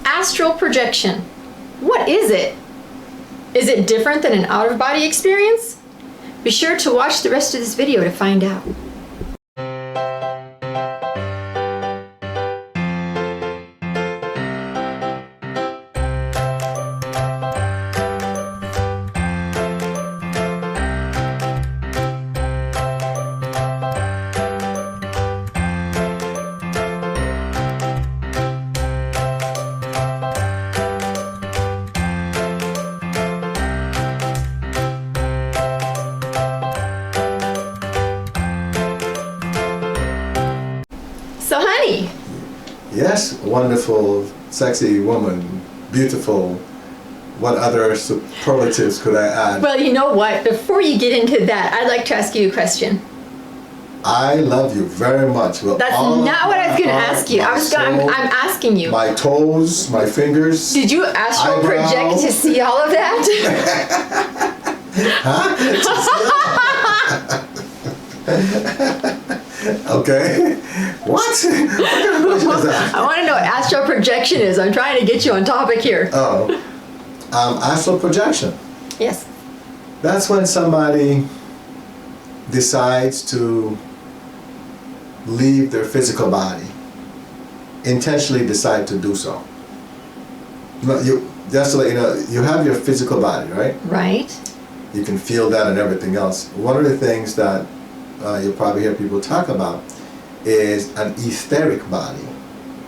astral projection. What is it? Is it different than an out-of-body experience? Be sure to watch the rest of this video to find out. So honey. Yes, wonderful, sexy woman, beautiful. What other superlatives could I add? Well, you know what? Before you get into that, I'd like to ask you a question. I love you very much. That's not what I was going to ask you. I'm asking you. My toes, my fingers. Did you astral project to see all of that? Okay. What? What kind of question is that? I want to know what astral projection is. I'm trying to get you on topic here. Oh. Astral projection. Yes. That's when somebody decides to leave their physical body. Intentionally decide to do so. Just to let you know, you have your physical body, right? Right. You can feel that and everything else. One of the things that you'll probably hear people talk about is an etheric body.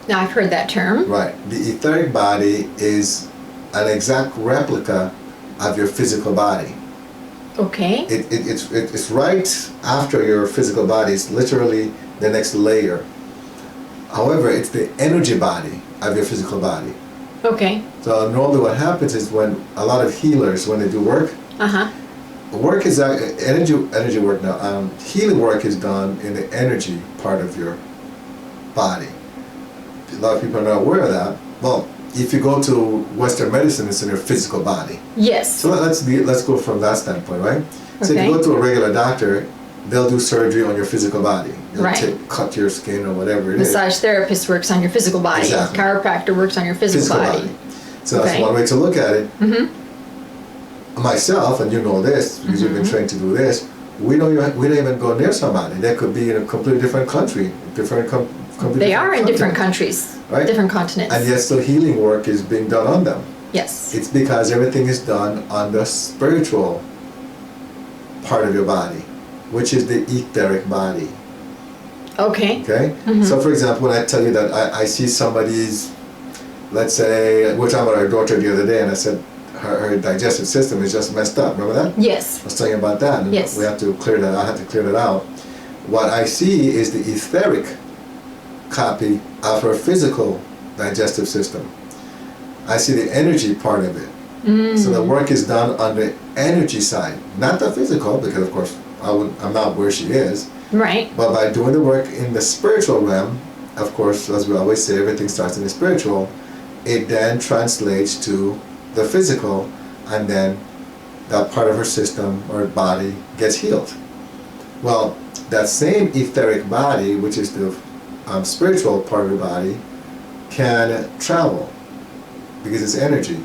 Now I've heard that term. Right. The etheric body is an exact replica of your physical body. Okay. It's right after your physical body. It's literally the next layer. However, it's the energy body of your physical body. Okay. So normally what happens is when a lot of healers, when they do work, work is energy work now. Healing work is done in the energy part of your body. A lot of people are not aware of that. Well, if you go to Western medicine, it's in your physical body. Yes. So let's go from that standpoint, right? So Okay. if you go to a regular doctor, they'll do surgery on your physical body. They'll Right. cut your skin or whatever it is. Massage therapist works on your physical body. Exactly. Chiropractor works on your physical body. So that's one way to look at it. Myself, and you know this because you've been trained to do this, we don't even go near somebody. They could be in a completely different country, They are in different countries, right? Different continents. And yet still healing work is being done on them. Yes. It's because everything is done on the spiritual part of your body, which is the etheric body. Okay. Okay? So for example, when I tell you that I see somebody's, let's say, we're talking about our daughter the other day, and I said her digestive system is just messed up. Remember that? Yes. I was telling you about that. And Yes. we have to clear that. I have to clear that out. What I see is the etheric copy of her physical digestive system. I see the energy part of it. So the work is done on the energy side, not the physical, because of course I'm not where she is. Right. But by doing the work in the spiritual realm, of course, as we always say, everything starts in the spiritual. It then translates to the physical, and then that part of her system or body gets healed. Well, that same etheric body, which is the spiritual part of the body, can travel because it's energy.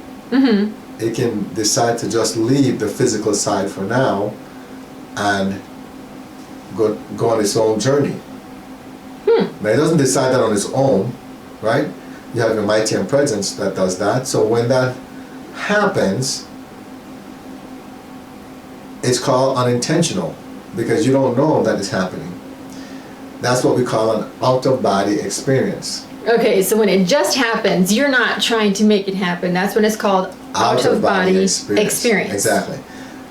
It can decide to just leave the physical side for now and go on its own journey. Now it doesn't decide that on its own, right? You have your mighty and presence that does that. So when that happens, it's called unintentional because you don't know that it's happening. That's what we call an out-of-body experience. Okay, so when it just happens, you're not trying to make it happen. That's when it's called out-of-body experience. Exactly.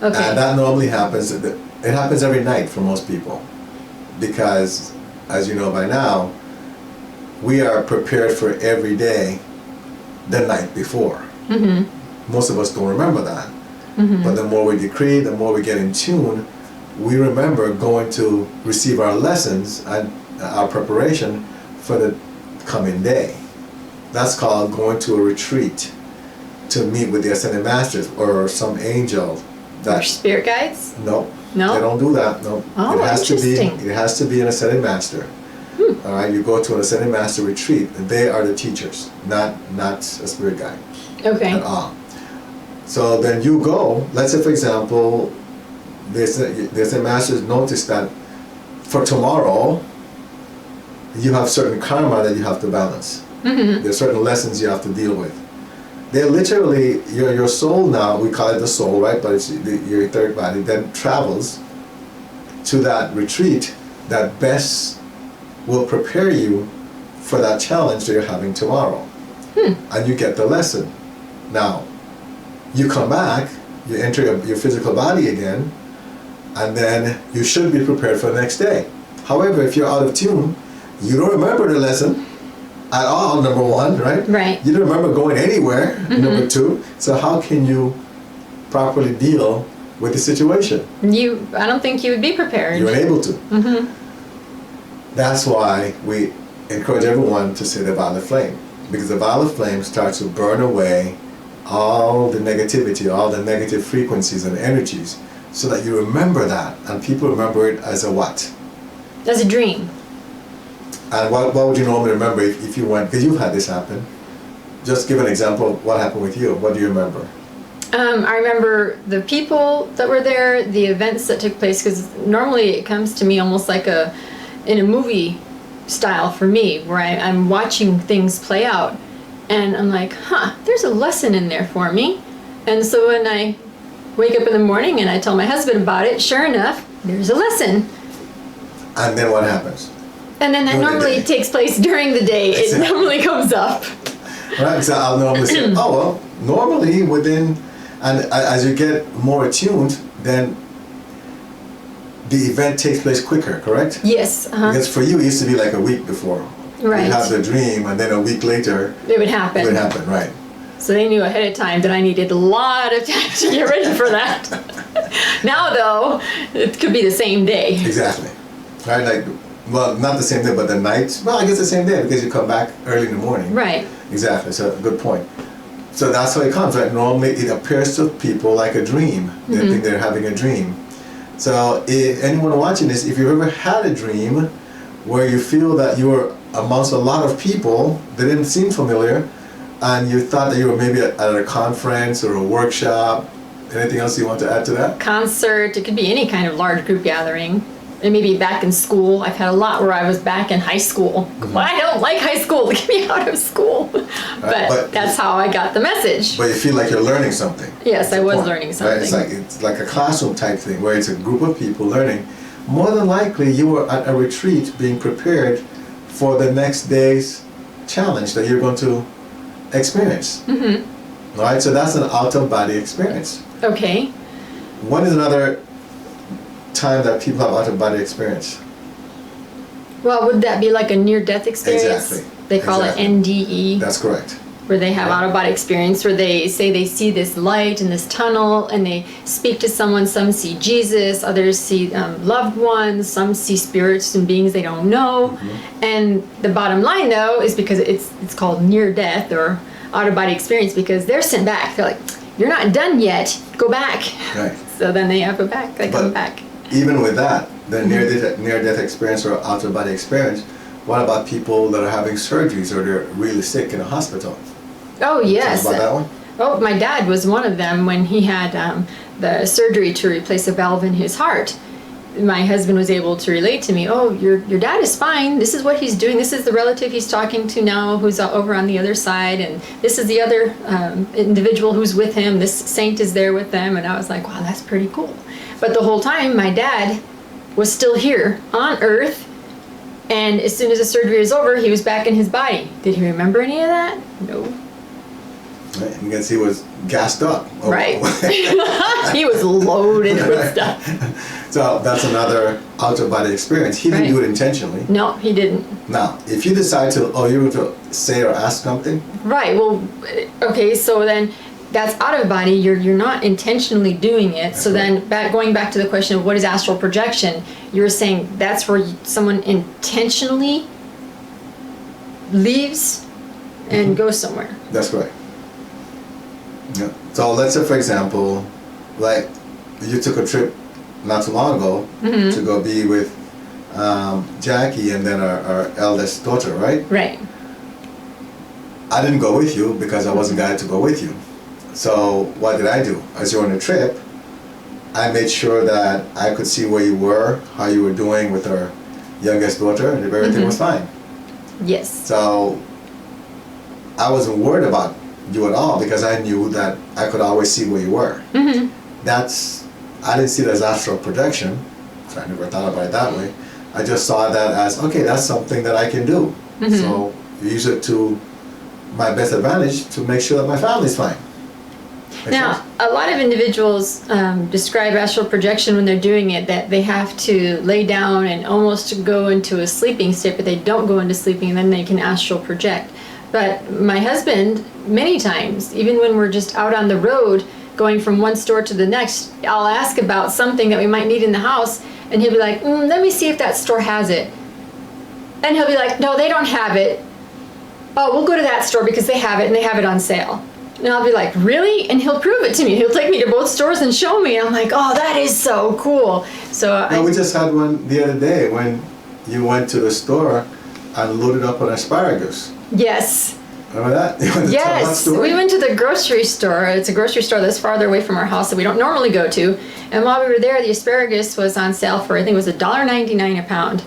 Okay. And that normally happens, it happens every night for most people because, as you know by now, we are prepared for every day the night before. Most of us don't remember that. But the more we decree, the more we get in tune, we remember going to receive our lessons and our preparation for the coming day. That's called going to a retreat to meet with the Ascended Masters or some angel. Or spirit guides? No. No? They don't do that. No. Oh, it has interesting. to be an Ascended Master. All right, you go to an ascended master retreat, they are the teachers, not a spirit guide Okay. at all. So then you go, let's say for example, there's a master's notice that for tomorrow, you have certain karma that you have to balance. Mm-hmm. There's certain lessons you have to deal with. They're literally, your soul now, we call it the soul, right? But it's your etheric body, then travels to that retreat that best will prepare you for that challenge that you're having tomorrow. And you get the lesson. Now, you come back, you enter your physical body again, and then you should be prepared for the next day. However, if you're out of tune, you don't remember the lesson at all, number one, right? Right. You don't remember going anywhere, number two. So how can you properly deal with the situation? I don't think you would be prepared. You're unable to. Mm-hmm. That's why we encourage everyone to say the violet flame, because the violet flame starts to burn away all the negativity, all the negative frequencies and energies, so that you remember that, and people remember it as a what? As a dream. And what would you normally remember if you went, because you've had this happen. Just give an example of what happened with you. What do you remember? I remember the people that were there, the events that took place, because normally it comes to me almost like in a movie style for me, where I'm watching things play out, and I'm like, there's a lesson in there for me. And so when I wake up in the morning and I tell my husband about it, sure enough, there's a lesson. And then what happens? And then that normally takes place during the day. It normally comes up. Right, so I'll normally say, oh well, normally within, and as you get more attuned, then the event takes place quicker, correct? Yes. Because for you, it used to be like a week before. Right. You have the dream, and then a week later, it would happen. It would happen, right. So they knew ahead of time that I needed a lot of time to get ready for that. Now, though, it could be the same day. Exactly. Right, like, well, not the same day, but the night. Well, I guess the same day, because you come back early in the morning. Right. Exactly, so good point. So that's how it comes, right? Normally it appears to people like a dream. They think they're having a dream. So if anyone watching this, if you've ever had a dream where you feel that you were amongst a lot of people that didn't seem familiar, and you thought that you were maybe at a conference or a workshop, anything else you want to add to that? Concert, it could be any kind of large group gathering. And maybe back in school. I've had a lot where I was back in high school. Well, I don't like high school. Get me out of school. But that's how I got the message. But you feel like you're learning something. Yes, I was learning something. Right? It's like a classroom type thing where it's a group of people learning. More than likely, you were at a retreat being prepared for the next day's challenge that you're going to experience. All right, so that's an out-of-body experience. Okay. What is another time that people have out-of-body experience? Well, would that be like a near-death experience? Exactly. They call it NDE. That's correct. Where they have out-of-body experience, where they say they see this light in this tunnel, and they speak to someone. Some see Jesus, others see loved ones, some see spirits and beings they don't know. And the bottom line, though, is because it's called near-death or out-of-body experience, because they're sent back. They're like, you're not done yet. Go back. Right. So then they have to go back. They come back. Even with that, the near-death experience or out-of-body experience, what about people that are having surgeries or they're really sick in a hospital? Oh, yes. Tell us about that one? Oh, my dad was one of them when he had the surgery to replace a valve in his heart. My husband was able to relate to me, oh, your dad is fine. This is what he's doing. This is the relative he's talking to now who's over on the other side. And this is the other individual who's with him. This saint is there with them. And I was like, wow, that's pretty cool. But the whole time, my dad was still here on Earth. And as soon as the surgery was over, he was back in his body. Did he remember any of that? No. Right. You can see he was gassed up. Right. He was loaded with stuff. So that's another out-of-body experience. He didn't do it intentionally. No, he didn't. Now, if you decide to, you're going to say or ask something? Right. Well, okay, so then that's out of body. You're not intentionally doing it. That's so right. Then going back to the question of what is astral projection, you're saying that's where someone intentionally leaves and goes somewhere. That's correct. Yeah. So let's say, for example, like you took a trip not too long ago to go be with Jackie and then our eldest daughter, right? Right. I didn't go with you because I wasn't guided to go with you. So what did I do? As you're on a trip, I made sure that I could see where you were, how you were doing with our youngest daughter, and if everything was fine. Yes. So I wasn't worried about you at all because I knew that I could always see where you were. I didn't see it as astral projection, so I never thought about it that way. I just saw that as, okay, that's something that I can do. So use it to my best advantage to make sure that my family's fine. Now, a lot of individuals describe astral projection when they're doing it that they have to lay down and almost go into a sleeping state, but they don't go into sleeping and then they can astral project. But my husband, many times, even when we're just out on the road going from one store to the next, I'll ask about something that we might need in the house and he'll be like, let me see if that store has it. And he'll be like, no, they don't have it. Oh, we'll go to that store because they have it and they have it on sale. And I'll be like, really? And he'll prove it to me. He'll take me to both stores and show me. And I'm like, oh, that is so cool. So we just had one the other day when you went to the store and loaded up on asparagus. Yes. Remember that? You went to tell that Yes. story? We went to the grocery store. It's a grocery store that's farther away from our house that we don't normally go to. And while we were there, the asparagus was on sale for, I think it was $1.99 a pound,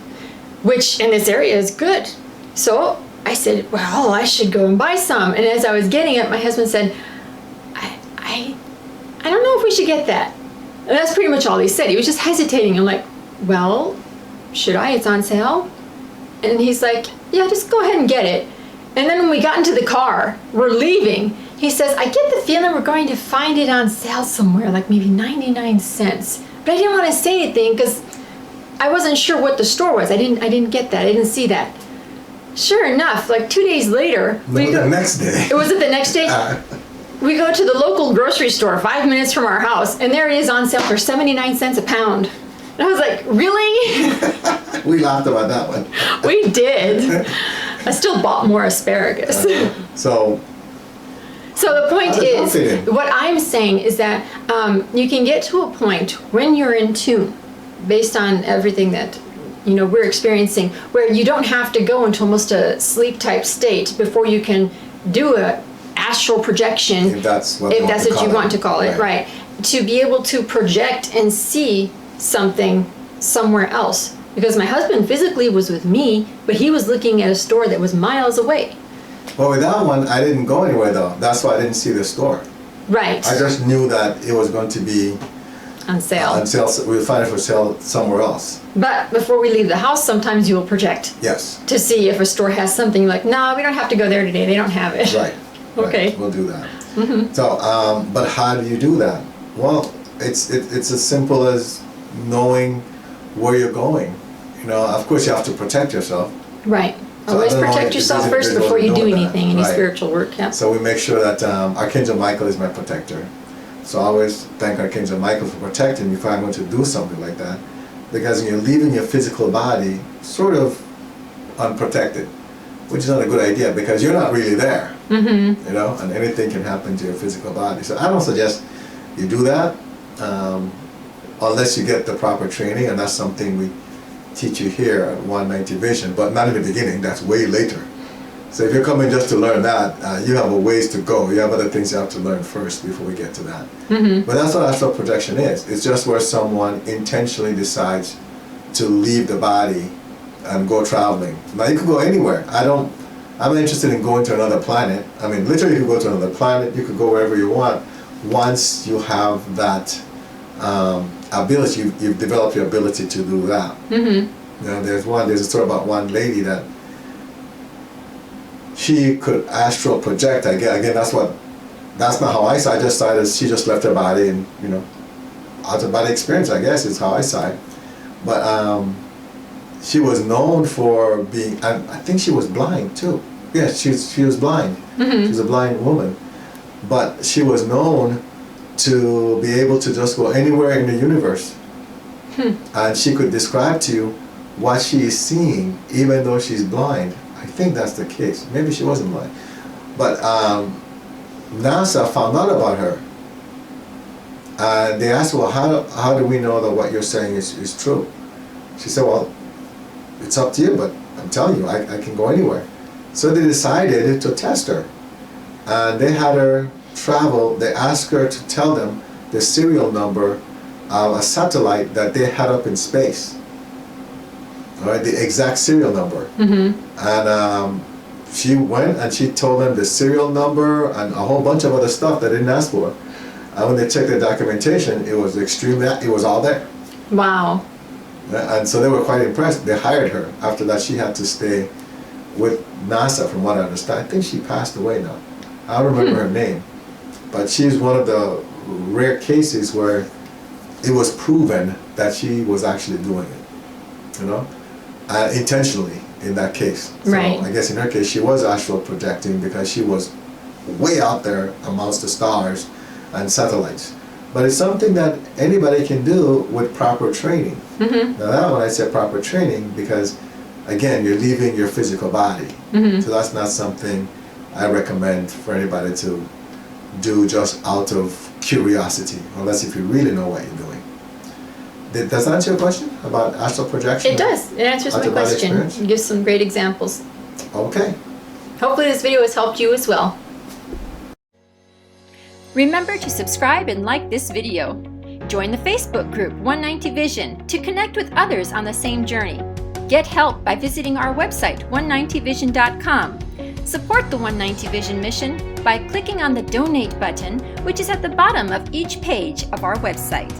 which in this area is good. So I said, well, I should go and buy some. And as I was getting it, my husband said, I don't know if we should get that. And that's pretty much all he said. He was just hesitating. I'm like, well, should I? It's on sale. And he's like, yeah, just go ahead and get it. And then when we got into the car, we're leaving, he says, I get the feeling we're going to find it on sale somewhere, like maybe 99 cents. But I didn't want to say anything because I wasn't sure what the store was. I didn't get that. I didn't see that. Sure enough, like 2 days later, the next day. Was it the next day? We go to the local grocery store 5 minutes from our house, and there it is on sale for 79 cents a pound. And I was like, really? We laughed about that one. We did. I still bought more asparagus. So the point how does that fit is, in? what I'm saying is that you can get to a point when you're in tune, based on everything that we're experiencing, where you don't have to go into almost a sleep type state before you can do a astral projection, if that's what you want to call it, right? To be able to project and see something somewhere else. Because my husband physically was with me, but he was looking at a store that was miles away. Well, with that one, I didn't go anywhere though. That's why I didn't see the store. Right. I just knew that it was going to be on sale. We'll find it for sale somewhere else. But before we leave the house, sometimes you will project. Yes. To see if a store has something like, no, we don't have to go there today. They don't have it. Right. Okay. Right. We'll do that. So, but how do you do that? Well, it's as simple as knowing where you're going. Of course, you have to protect yourself. Right. So Always I don't know protect if yourself these first individuals before you know do that. anything, any Right. spiritual work. Yeah. So we make sure that Archangel Michael is my protector. So I always thank Archangel Michael for protecting me if I'm going to do something like that. Because you're leaving your physical body sort of unprotected, which is not a good idea because you're not really there. And anything can happen to your physical body. So I don't suggest you do that unless you get the proper training, and that's something we teach you here at 190 Vision, but not in the beginning, that's way later. So if you're coming just to learn that, you have a ways to go. You have other things you have to learn first before we get to that. But that's what astral projection is. It's just where someone intentionally decides to leave the body and go traveling. Now you could go anywhere. I'm not interested in going to another planet. I mean, literally you could go to another planet, you could go wherever you want. Once you have that ability, you've developed your ability to do that. There's a story about one lady that she could astral project. Again, that's not how I saw it. I just saw it as she just left her body and, out of body experience, I guess, is how I saw it. But she was known for being, I think she was blind too. Yeah, she was blind. She was a blind woman. But she was known to be able to just go anywhere in the universe. And she could describe to you what she is seeing, even though she's blind. I think that's the case. Maybe she wasn't blind. But NASA found out about her. And they asked, well, how do we know that what you're saying is true? She said, well, it's up to you, but I'm telling you, I can go anywhere. So they decided to test her. And they had her travel, they asked her to tell them the serial number of a satellite that they had up in space. All right, the exact serial number. And she went and she told them the serial number and a whole bunch of other stuff they didn't ask for. And when they checked the documentation, it was it was all there. Wow. And so they were quite impressed. They hired her. After that, she had to stay with NASA, from what I understand. I think she passed away now. I don't remember her name. But she's one of the rare cases where it was proven that she was actually doing it, you know, intentionally in that case. So Right. I guess in her case, she was astral projecting because she was way out there amongst the stars and satellites. But it's something that anybody can do with proper training. Now that one I said proper training because, again, you're leaving your physical body. So that's not something I recommend for anybody to do just out of curiosity, unless if you really know what you're doing. Does that answer your question about astral projection? It does. It answers my Out-of-body question. experience? It gives some great examples. Okay. Hopefully this video has helped you as well. Remember to subscribe and like this video. Join the Facebook group 190 Vision to connect with others on the same journey. Get help by visiting our website 190vision.com. Support the 190 Vision mission by clicking on the donate button, which is at the bottom of each page of our website.